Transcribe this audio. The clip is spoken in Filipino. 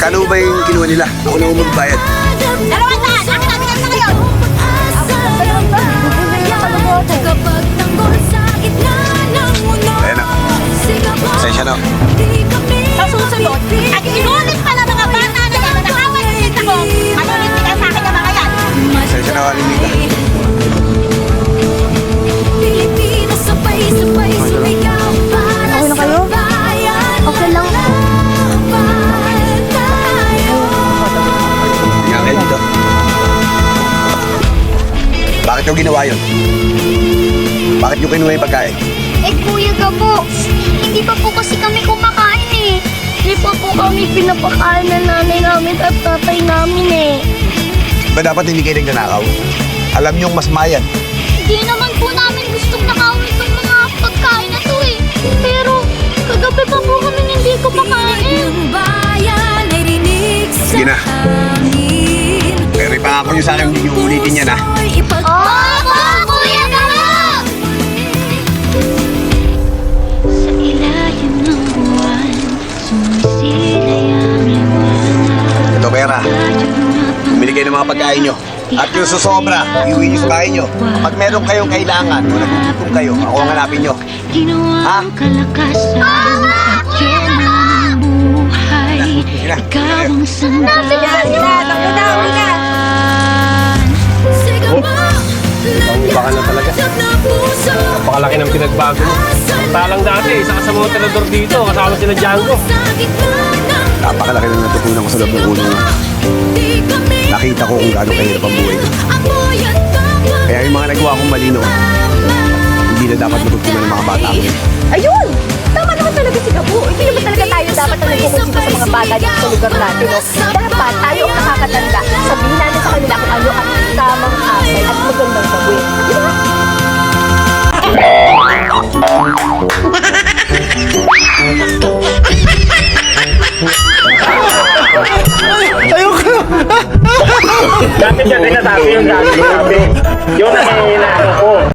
Magkano ba yung kinuha nila? Ako na magbayad. 200! Akin na ngayon! Ayan na. Pasensya na. Sa susunod, at inulit pa ng mga bata na nanakawan ng tita ko, manulit ka sa akin ng mga yan. Pasensya na, Kalimita. Okay na kayo? Okay lang. Nga kayo dito. Bakit nyo ginawa yun? Bakit nyo kinuha yung pagkain? Eh, Kuya Gabo, hindi pa po kasi kami kumakain eh. Hindi pa po kami pinapakain ng nanay namin at tatay namin eh. Ba dapat hindi kayo nagnanakaw? Alam nyo mas mayan. Hindi naman po namin gustong nakawin itong mga pagkain na to eh. Pero, kagabi pa po kami hindi kumakain. Sige na. Pero ipangako nyo sa akin, hindi nyo ulitin yan ha. Opo, Kuya Gabo! Sa ilalim ng buwan, sumisilay ang liwanag. Ito pera. Bumili kayo ng mga pagkain nyo. At yung susobra, iuwi nyo sa bahay nyo. Pag meron kayong kailangan o nagugutom kayo, ako ang hanapin nyo. Ginawa ang kalakasan at yelo ng buhay. Ikaw ang sandalan. Baka na talaga. Napakalaki ng pinagbago mo. Talang dati, isa ka sa mga tirador dito, kasama sila Django. Napakalaki na natutunan ko sa loob ng ulo nyo. Nakita ko kung gaano kahirap ang buhay ko. Kaya yung mga nagawa kong malino, hindi na dapat matutunan ng mga bata ko. Ayun! Tama naman talaga si Gabo. Hindi naman talaga tayo dapat na nagkukonsinta sa mga bata dito sa lugar natin. No? Dapat tayo ang nakakatanda. Sabihin natin sa kanila kung ano ang tamang asal at magandang gawin. Di ba? Dati siya din nasabi yung dati. Yung nakihina.